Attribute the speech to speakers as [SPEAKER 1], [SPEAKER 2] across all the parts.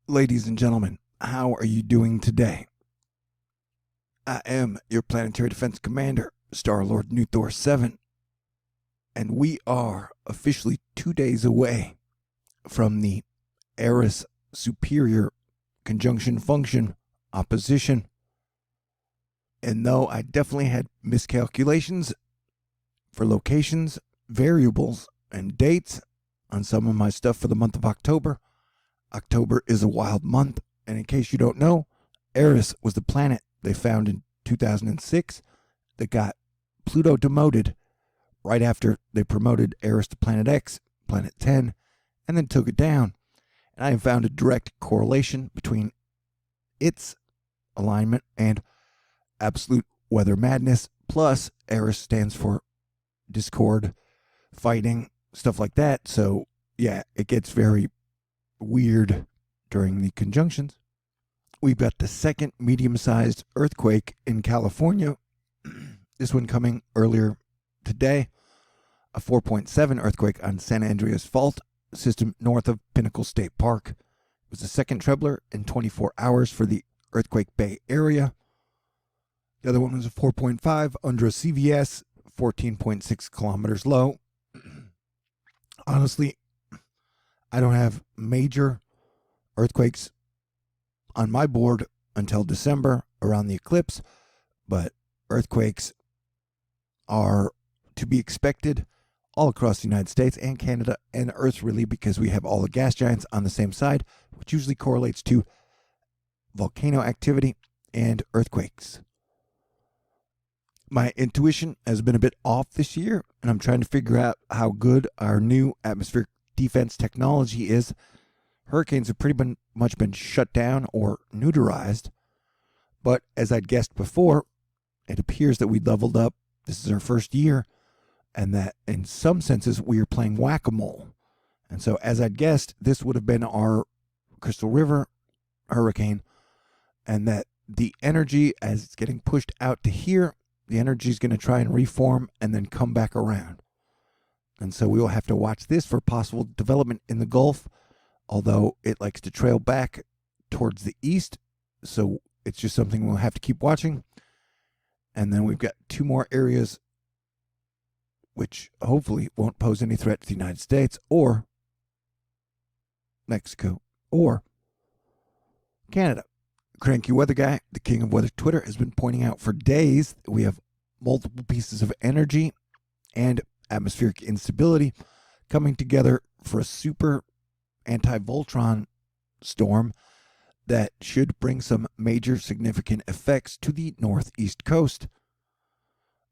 [SPEAKER 1] Ladies and gentlemen, how are you doing today? I am your planetary defense commander, Star-Lord New Thor 7, and we are officially 2 days away from the Eris superior conjunction function opposition. And though I definitely had miscalculations for locations, variables, and dates on some of my stuff for the month of October, October is a wild month, and in case you don't know, Eris was the planet they found in 2006 that got Pluto demoted right after they promoted Eris to Planet X, Planet 10, and then took it down. And I have found a direct correlation between its alignment and absolute weather madness, plus Eris stands for discord, fighting, stuff like that. So, yeah, it gets very weird during the conjunctions. We've got the second medium-sized earthquake in California. This one coming earlier today. A 4.7 earthquake on San Andreas Fault system north of Pinnacle State Park. It was the second trebler in 24 hours for the Earthquake Bay area. The other one was a 4.5 under a CVS, 14.6 kilometers low. Honestly, I don't have major earthquakes on my board until December around the eclipse, but earthquakes are to be expected all across the United States and Canada and Earth, really, because we have all the gas giants on the same side, which usually correlates to volcano activity and earthquakes. My intuition has been a bit off this year, and I'm trying to figure out how good our new atmospheric defense technology is. Hurricanes have pretty much been shut down or neutralized, but as I'd guessed before, it appears that we leveled up. This is our first year, and that in some senses we are playing whack-a-mole. And so, as I'd guessed, this would have been our Crystal River hurricane, and that the energy, as it's getting pushed out to here, the energy is going to try and reform and then come back around. And so we will have to watch this for possible development in the Gulf, although it likes to trail back towards the east, so it's just something we'll have to keep watching. And then we've got two more areas which hopefully won't pose any threat to the United States or Mexico or Canada. Cranky Weather Guy, the king of weather Twitter, has been pointing out for days that we have multiple pieces of energy and atmospheric instability coming together for a super anti-Voltron storm that should bring some major significant effects to the northeast coast.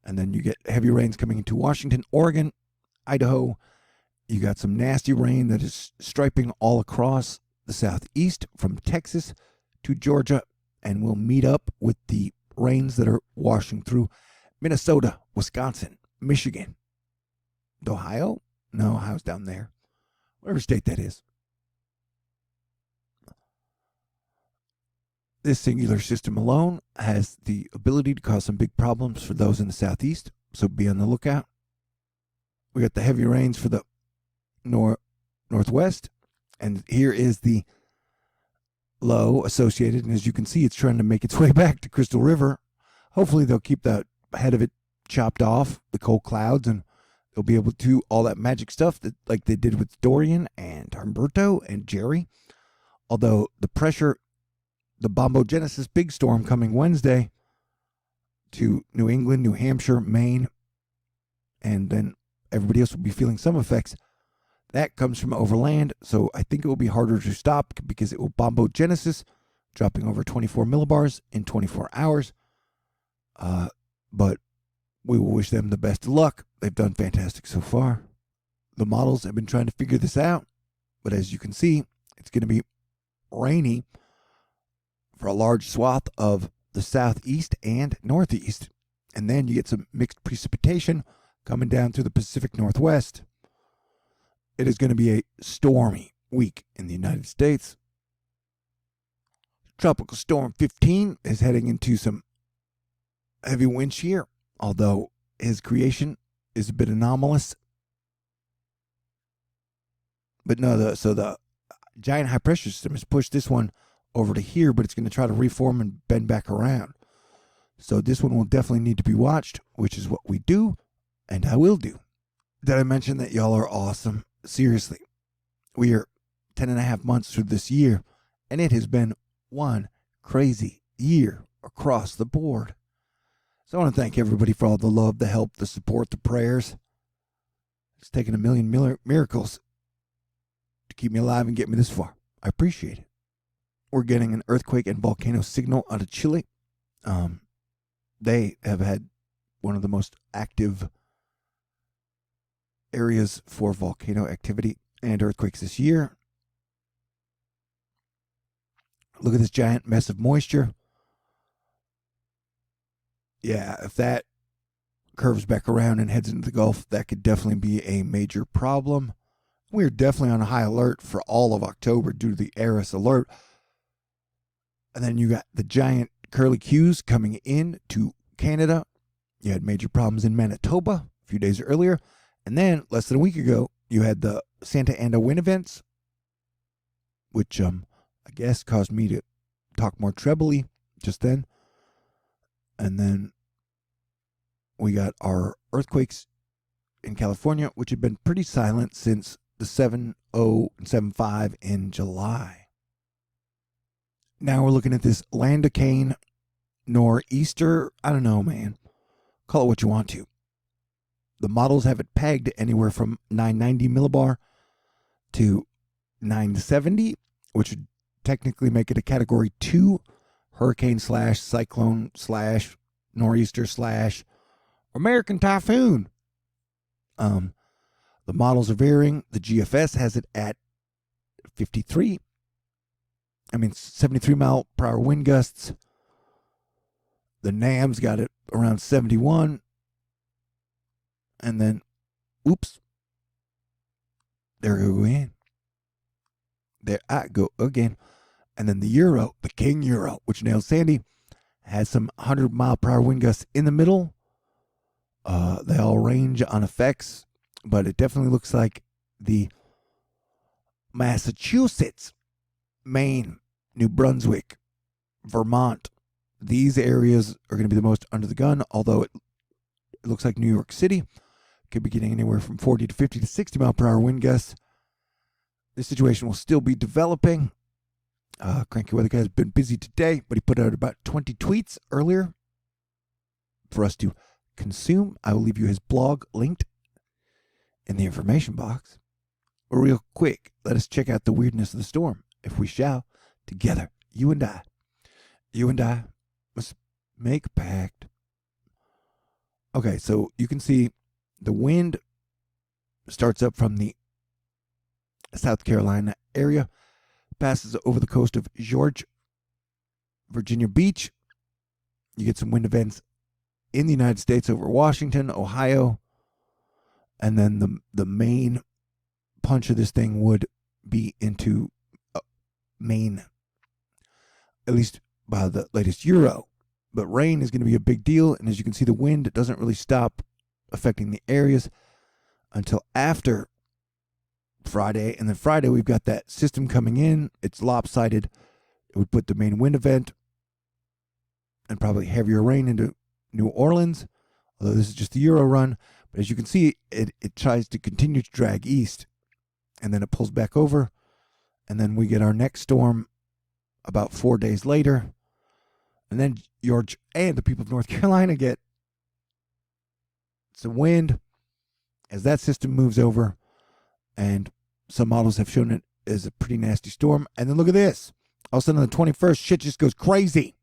[SPEAKER 1] And then you get heavy rains coming into Washington, Oregon, Idaho. You got some nasty rain that is striping all across the southeast from Texas to Georgia, and we'll meet up with the rains that are washing through Minnesota, Wisconsin, Michigan, Ohio. No, Ohio's down there. Whatever state that is. This singular system alone has the ability to cause some big problems for those in the southeast, so be on the lookout. We got the heavy rains for the northwest, and here is the low associated, and as you can see, it's trying to make its way back to Crystal River. Hopefully they'll keep the head of it chopped off, the cold clouds, and they'll be able to do all that magic stuff that like they did with Dorian and Humberto and Jerry. Although the pressure, the Bombogenesis big storm coming Wednesday to New England, New Hampshire, Maine, and then everybody else will be feeling some effects. That comes from overland, so I think it will be harder to stop because it will Bombogenesis, dropping over 24 millibars in 24 hours. But we will wish them the best of luck. They've done fantastic so far. The models have been trying to figure this out, but as you can see, it's going to be rainy for a large swath of the southeast and northeast. And then you get some mixed precipitation coming down through the Pacific Northwest. It is going to be a stormy week in the United States. Tropical Storm 15 is heading into some heavy wind shear, although his creation is a bit anomalous. But no, giant high pressure system has pushed this one over to here, but it's going to try to reform and bend back around. So this one will definitely need to be watched, which is what we do, and I will do. Did I mention that y'all are awesome? Seriously, we are 10 and a half months through this year, and it has been one crazy year across the board. So I want to thank everybody for all the love, the help, the support, the prayers. It's taken a million miracles to keep me alive and get me this far. I appreciate it. We're getting an earthquake and volcano signal out of Chile. They have had one of the most active areas for volcano activity and earthquakes this year. Look at this giant mess of moisture. Yeah, if that curves back around and heads into the Gulf, that could definitely be a major problem. We're definitely on a high alert for all of October due to the Eris alert. And then you got the giant curlicues coming in to Canada. You had major problems in Manitoba a few days earlier. And then, less than a week ago, you had the Santa Ana wind events, which I guess caused me to talk more trebly just then. And then we got our earthquakes in California, which had been pretty silent since the 7.0 and 7.5 in July. Now we're looking at this Landicane nor'easter. I don't know, man. Call it what you want to. The models have it pegged anywhere from 990 millibar to 970, which would technically make it a Category 2 hurricane / cyclone / nor'easter / American typhoon. The models are varying. The GFS has it at 73 mile per hour wind gusts. The NAM's got it around 71. And then, oops, there I go again. There I go again. And then the Euro, the King Euro, which nails Sandy, has some 100 mile per hour wind gusts in the middle. They all range on effects, but it definitely looks like the Massachusetts, Maine, New Brunswick, Vermont, these areas are going to be the most under the gun, although it looks like New York City could be getting anywhere from 40 to 50 to 60 mile per hour wind gusts. This situation will still be developing. Cranky Weather Guy has been busy today, but he put out about 20 tweets earlier for us to consume. I will leave you his blog linked in the information box. Real quick, let us check out the weirdness of the storm, if we shall, together, you and I. You and I must make a pact. Okay, so you can see the wind starts up from the South Carolina area, passes over the coast of George, Virginia Beach. You get some wind events in the United States over Washington, Ohio, and then the main punch of this thing would be into Maine, at least by the latest Euro. But rain is going to be a big deal, and as you can see, the wind doesn't really stop affecting the areas until after Friday. And then Friday, we've got that system coming in. It's lopsided. It would put the main wind event and probably heavier rain into New Orleans, although this is just the Euro run. But as you can see, it tries to continue to drag east, and then it pulls back over, and then we get our next storm about 4 days later. And then George and the people of North Carolina get some wind as that system moves over, and some models have shown it as a pretty nasty storm. And then look at this. All of a sudden on the 21st, shit just goes crazy.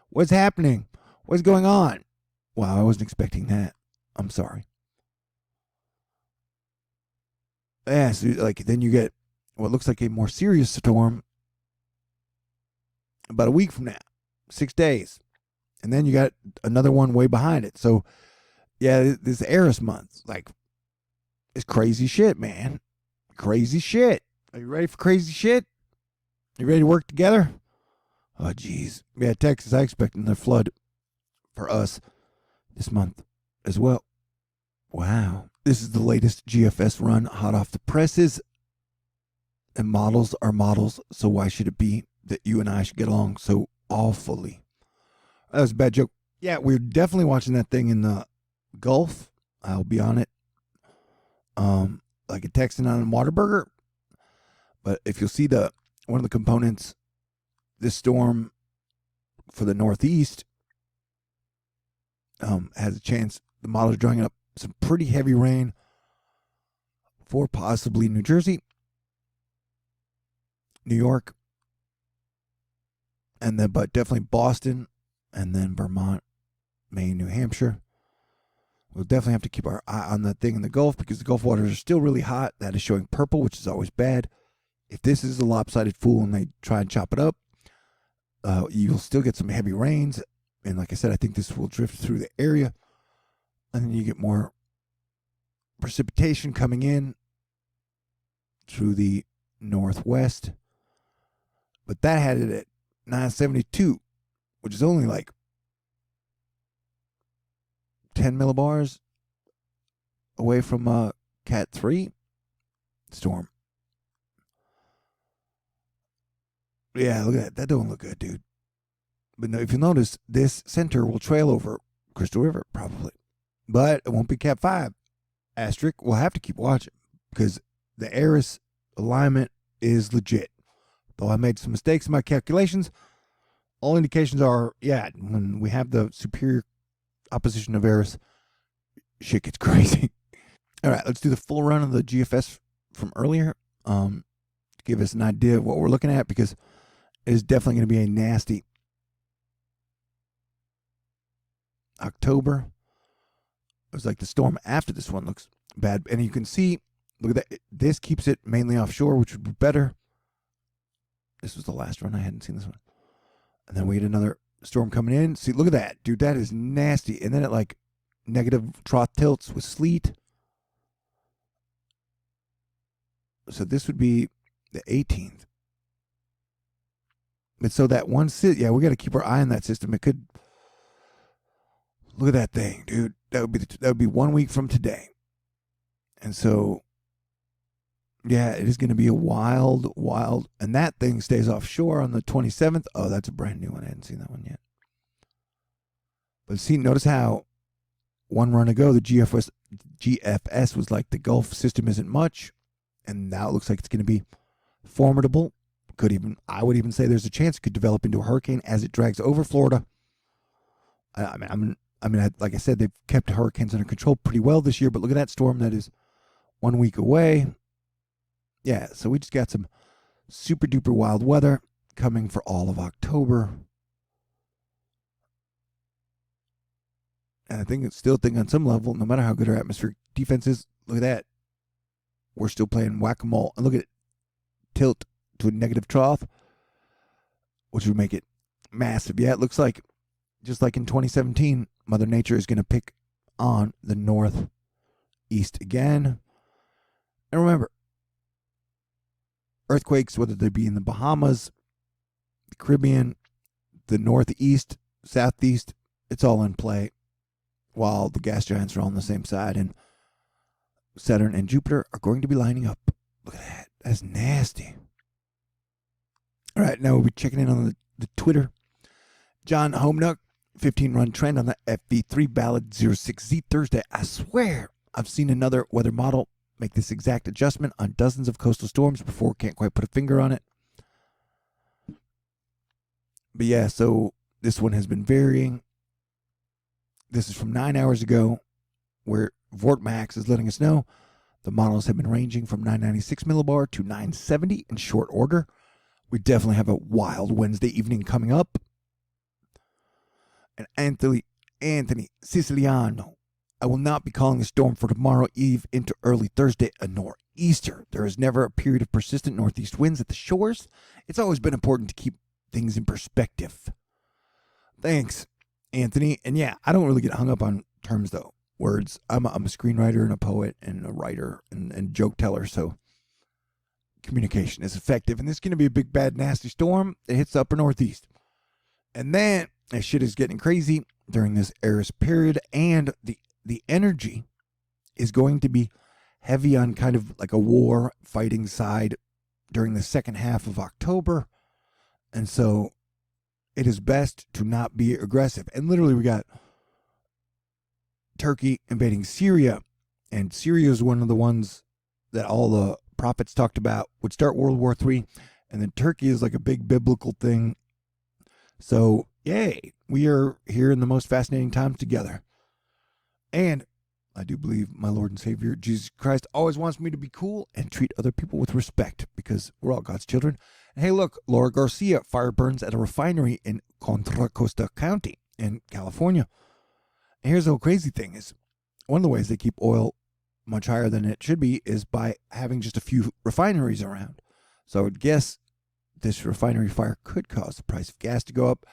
[SPEAKER 1] What's happening? What's going on? Wow, I wasn't expecting that. I'm sorry. Yeah, so then you get what looks like a more serious storm about a week from now, 6 days. And then you got another one way behind it. So, yeah, this Eris month, it's crazy shit, man. Crazy shit. Are you ready for crazy shit? You ready to work together? Oh, geez. Yeah, Texas, I expect another flood for us this month as well. Wow. This is the latest GFS run, hot off the presses. And models are models, so why should it be that you and I should get along so awfully? That was a bad joke. Yeah, we're definitely watching that thing in the Gulf. I'll be on it. Like a Texan on a Waterburger. But if you'll see one of the components, this storm for the Northeast has a chance. The models are drawing up some pretty heavy rain for possibly New Jersey, New York, and then but definitely Boston, and then Vermont, Maine, New Hampshire. We'll definitely have to keep our eye on that thing in the Gulf because the Gulf waters are still really hot. That is showing purple, which is always bad. If this is a lopsided fool and they try and chop it up, you'll still get some heavy rains. And like I said, I think this will drift through the area. And then you get more precipitation coming in through the northwest. But that had it at 972, which is only like 10 millibars away from Cat 3 storm. Yeah, look at that. That don't look good, dude. But no, if you notice, this center will trail over Crystal River, probably. But it won't be Cat 5. Asterisk, we'll have to keep watching because the Eris alignment is legit. Though I made some mistakes in my calculations, all indications are, yeah, when we have the superior opposition of Eris, shit gets crazy. All right, let's do the full run of the GFS from earlier to give us an idea of what we're looking at because it is definitely going to be a nasty October. It was like the storm after this one looks bad. And you can see, look at that. This keeps it mainly offshore, which would be better. This was the last run. I hadn't seen this one. And then we had another storm coming in. See, look at that. Dude, that is nasty. And then it like negative trough tilts with sleet. So this would be the 18th. But so that one yeah, we got to keep our eye on that system. It could, look at that thing, dude. That would be 1 week from today. And so, yeah, it is going to be a wild, and that thing stays offshore on the 27th. Oh, that's a brand new one. I hadn't seen that one yet. But see, notice how one run ago, the GFS was like the Gulf system isn't much. And now it looks like it's going to be formidable. I would even say there's a chance it could develop into a hurricane as it drags over Florida. Like I said, they've kept hurricanes under control pretty well this year, but look at that storm that is 1 week away. Yeah, so we just got some super duper wild weather coming for all of October. And I still think on some level, no matter how good our atmospheric defense is, look at that. We're still playing whack-a-mole. And look at it tilt to a negative trough, which would make it massive. Yeah, it looks like, just like in 2017, Mother Nature is going to pick on the northeast again. And remember, earthquakes, whether they be in the Bahamas, the Caribbean, the northeast, southeast, it's all in play while the gas giants are all on the same side. And Saturn and Jupiter are going to be lining up. Look at that. That's nasty. All right, now we'll be checking in on the Twitter. John Homenuck, 15-run trend on the FV3 Ballad 06Z Thursday. I swear I've seen another weather model make this exact adjustment on dozens of coastal storms before. Can't quite put a finger on it. But yeah, so this one has been varying. This is from 9 hours ago, where Vortmax is letting us know the models have been ranging from 996 millibar to 970 in short order. We definitely have a wild Wednesday evening coming up. And Anthony Siciliano, I will not be calling the storm for tomorrow eve into early Thursday a nor'easter. There is never a period of persistent northeast winds at the shores. It's always been important to keep things in perspective. Thanks, Anthony. And yeah, I don't really get hung up on terms, though. Words. I'm a screenwriter and a poet and a writer and joke teller, so communication is effective. And this is going to be a big, bad, nasty storm that hits the upper northeast. And then that shit is getting crazy during this Eris period, and the energy is going to be heavy on kind of like a war fighting side during the second half of October. And so it is best to not be aggressive. And literally, we got Turkey invading Syria. And Syria is one of the ones that all the prophets talked about would start World War III. And then Turkey is like a big biblical thing. So, yay, we are here in the most fascinating times together. And I do believe my Lord and Savior, Jesus Christ, always wants me to be cool and treat other people with respect because we're all God's children. And hey, look, Laura Garcia, fire burns at a refinery in Contra Costa County in California. And here's the whole crazy thing is, one of the ways they keep oil much higher than it should be is by having just a few refineries around. So I would guess this refinery fire could cause the price of gas to go up,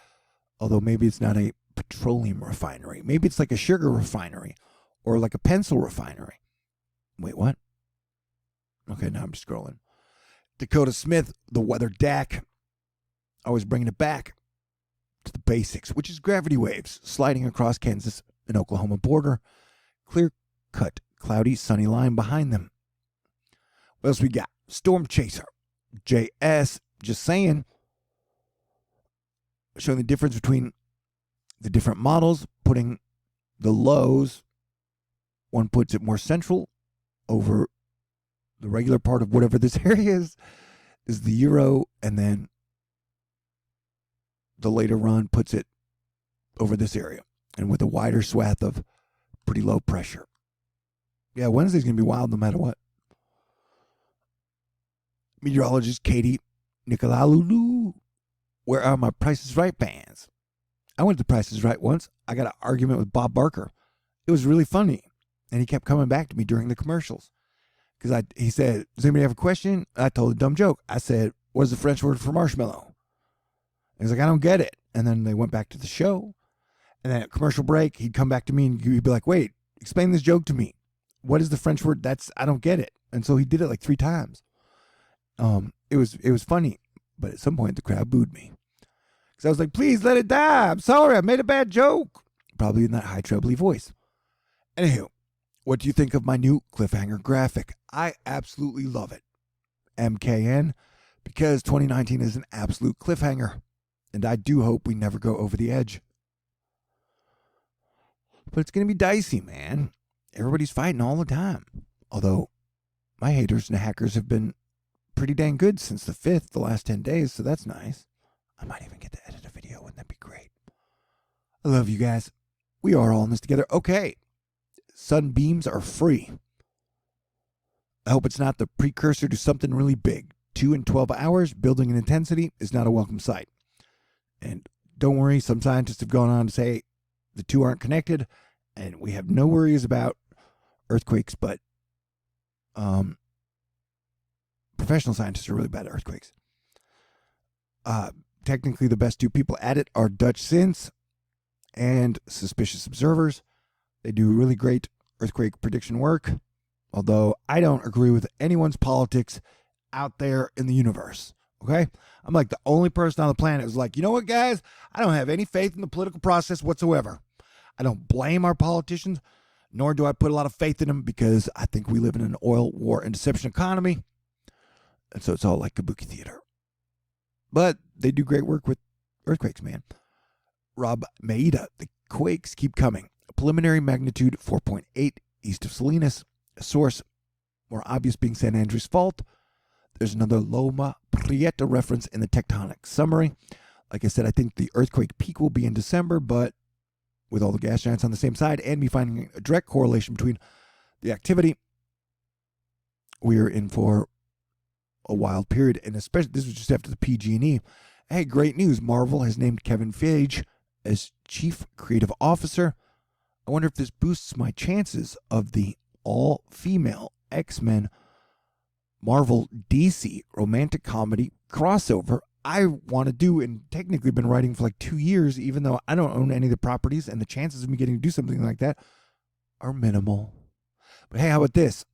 [SPEAKER 1] although maybe it's not a petroleum refinery. Maybe it's like a sugar refinery or like a pencil refinery. Wait, what? Okay, now I'm scrolling. Dakota Smith, the weather DAC, always bringing it back to the basics, which is gravity waves sliding across Kansas and Oklahoma border. Clear-cut, cloudy, sunny line behind them. What else we got? Storm Chaser, JS, just saying. Showing the difference between the different models, putting the lows. One puts it more central over the regular part of whatever this area is the euro, and then the later run puts it over this area and with a wider swath of pretty low pressure. Yeah, Wednesday's going to be wild no matter what. Meteorologist Katie Nicolaou, where are my Price is Right bands? I went to Price is Right once. I got an argument with Bob Barker. It was really funny, and he kept coming back to me during the commercials. Because he said, does anybody have a question? I told a dumb joke. I said, what is the French word for marshmallow? And he's like, I don't get it. And then they went back to the show. And then at commercial break, he'd come back to me and he'd be like, wait, explain this joke to me. What is the French word? I don't get it. And so he did it like 3 times. It was funny. But at some point, the crowd booed me. Because I was like, please let it die. I'm sorry. I made a bad joke. Probably in that high trebly voice. Anywho, what do you think of my new cliffhanger graphic? I absolutely love it. MKN, because 2019 is an absolute cliffhanger. And I do hope we never go over the edge. But it's going to be dicey, man. Everybody's fighting all the time. Although, my haters and hackers have been pretty dang good since the 5th, the last 10 days, so that's nice. I might even get to edit a video. Wouldn't that be great? I love you guys. We are all in this together. Okay. Sunbeams are free. I hope it's not the precursor to something really big. 2 and 12 hours, building an intensity is not a welcome sight. And don't worry, some scientists have gone on to say the two aren't connected, and we have no worries about earthquakes, but professional scientists are really bad at earthquakes. Technically, the best 2 people at it are Dutch Synths and Suspicious Observers. They do really great earthquake prediction work, although I don't agree with anyone's politics out there in the universe. Okay? I'm like the only person on the planet who's like, you know what, guys? I don't have any faith in the political process whatsoever. I don't blame our politicians, nor do I put a lot of faith in them because I think we live in an oil, war, and deception economy. And so it's all like kabuki theater. But they do great work with earthquakes, man. Rob Maida, the quakes keep coming. A preliminary magnitude 4.8 east of Salinas. A source more obvious being San Andreas Fault. There's another Loma Prieta reference in the tectonic summary. Like I said, I think the earthquake peak will be in December, but with all the gas giants on the same side and me finding a direct correlation between the activity, we're in for a wild period. And especially, this was just after the PG&E. Hey, great news. Marvel has named Kevin Feige as Chief Creative Officer. I wonder if this boosts my chances of the all-female X-Men Marvel DC romantic comedy crossover I want to do and technically been writing for like 2 years, even though I don't own any of the properties, and the chances of me getting to do something like that are minimal. But hey, how about this?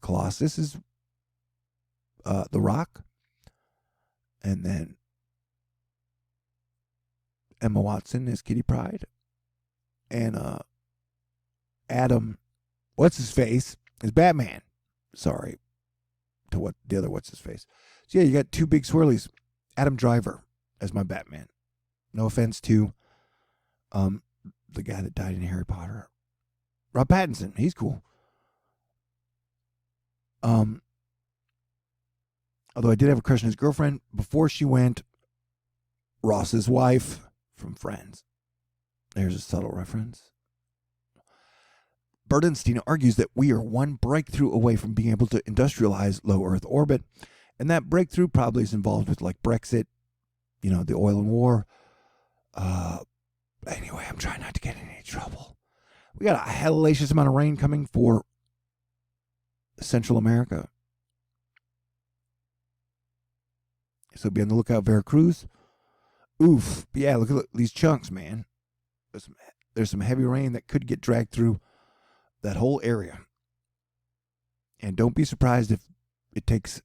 [SPEAKER 1] Colossus is The Rock, and then Emma Watson is Kitty Pryde, and Adam, what's his face, is Batman. Sorry, to what the other what's his face. So yeah, you got two big swirlies. Adam Driver as my Batman. No offense to the guy that died in Harry Potter. Rob Pattinson, he's cool. Although I did have a crush on his girlfriend before she went. Ross's wife from Friends. There's a subtle reference. Burdenstein argues that we are one breakthrough away from being able to industrialize low Earth orbit, and that breakthrough probably is involved with like Brexit, the oil and war. Anyway, I'm trying not to get in any trouble. We got a hellacious amount of rain coming for Central America. So be on the lookout, Veracruz. Oof. But yeah, look at these chunks, man. There's some heavy rain that could get dragged through that whole area. And don't be surprised if it takes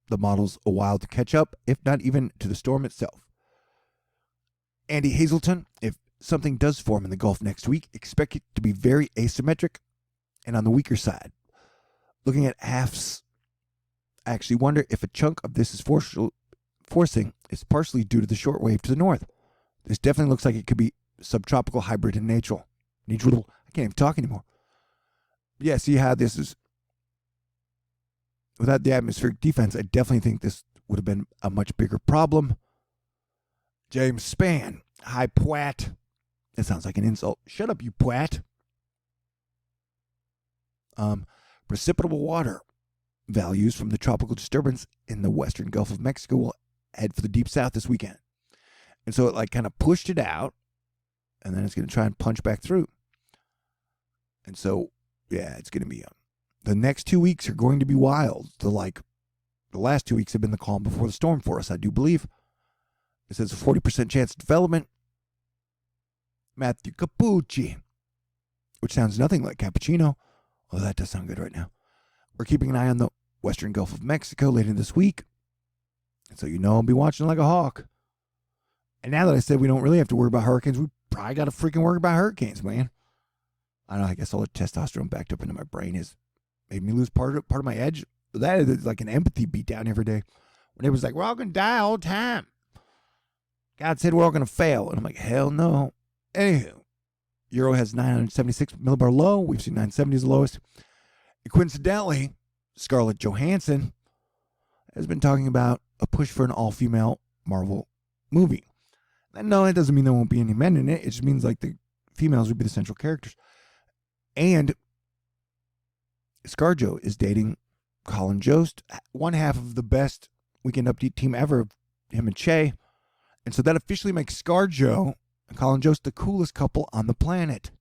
[SPEAKER 1] the models a while to catch up, if not even to the storm itself. Andy Hazelton, if something does form in the Gulf next week, expect it to be very asymmetric and on the weaker side. Looking at halves, I actually wonder if a chunk of this is forcing is partially due to the short wave to the north. This definitely looks like it could be subtropical hybrid in nature. I can't even talk anymore. Yeah, see how this is. Without the atmospheric defense, I definitely think this would have been a much bigger problem. James Spann. Hi, Pwat. That sounds like an insult. Shut up, you Pwat. Precipitable water values from the tropical disturbance in the western Gulf of Mexico will head for the deep south this weekend. And so it kind of pushed it out, and then it's going to try and punch back through. And so, yeah, it's going to be the next 2 weeks are going to be wild. The last 2 weeks have been the calm before the storm for us, I do believe. It says a 40% chance of development. Matthew Capucci, which sounds nothing like cappuccino. Oh, that does sound good right now. We're keeping an eye on the western Gulf of Mexico later this week. And so I'll be watching like a hawk. And now that I said we don't really have to worry about hurricanes, we probably got to freaking worry about hurricanes, man. I don't know, I guess all the testosterone backed up into my brain has made me lose part of my edge. That is like an empathy beat down every day. When it was like, we're all going to die all the time. God said we're all going to fail. And I'm like, hell no. Anywho, Euro has 976 millibar low. We've seen 970 as the lowest. And coincidentally, Scarlett Johansson has been talking about a push for an all-female Marvel movie. And no, it doesn't mean there won't be any men in it. It just means like the females would be the central characters. And ScarJo is dating Colin Jost, one half of the best Weekend Update team ever, him and Che. And so that officially makes ScarJo and Colin Jost the coolest couple on the planet.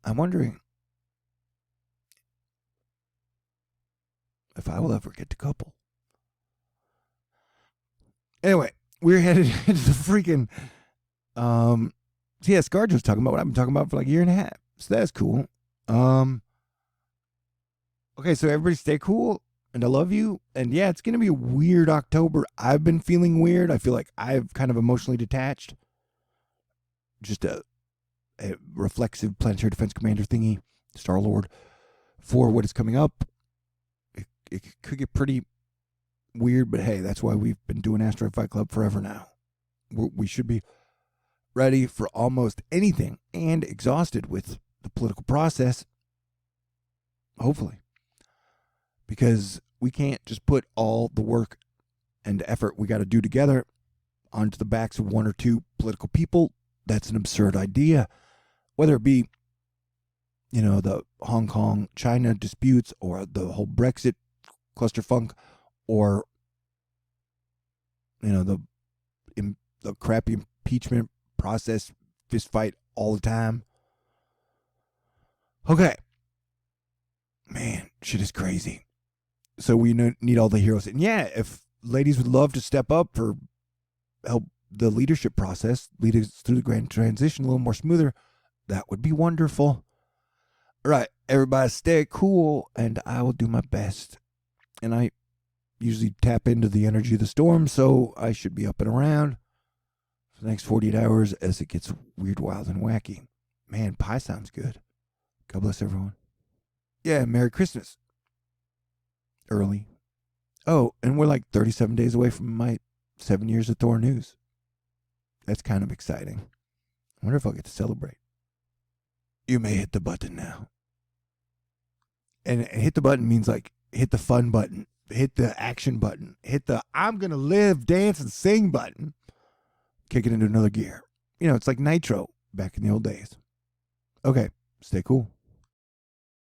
[SPEAKER 1] I'm wondering if I will ever get to couple. Anyway, we're headed into the freaking so yeah, ScarJo's talking about what I've been talking about for like a year and a half. So that's cool. Okay, so everybody stay cool, and I love you. And yeah, it's gonna be a weird October. I've been feeling weird. I feel like I've kind of emotionally detached. Just a reflexive planetary defense commander thingy, Star-Lord, for what is coming up. It could get pretty weird, but hey, that's why we've been doing Asteroid Fight Club forever now. We should be ready for almost anything and exhausted with the political process, hopefully, because we can't just put all the work and effort we got to do together onto the backs of one or two political people. That's an absurd idea, whether it be the Hong Kong China disputes or the whole Brexit clusterfunk, or the crappy impeachment process fist fight all the time. Okay, man, shit is crazy. So we need all the heroes, and yeah, if ladies would love to step up for help the leadership process, lead us through the grand transition a little more smoother, that would be wonderful. All right, everybody stay cool, and I will do my best. And I usually tap into the energy of the storm, so I should be up and around for the next 48 hours as it gets weird, wild, and wacky. Man, pie sounds good. God bless everyone. Yeah, Merry Christmas. early. Oh, and we're like 37 days away from my 7 years of THORnews. That's kind of exciting. I wonder if I'll get to celebrate. You may hit the button now. And hit the button means like hit the fun button, hit the action button, hit the I'm going to live, dance, and sing button. Kick it into another gear. You know, it's like Nitro back in the old days. Okay, stay cool.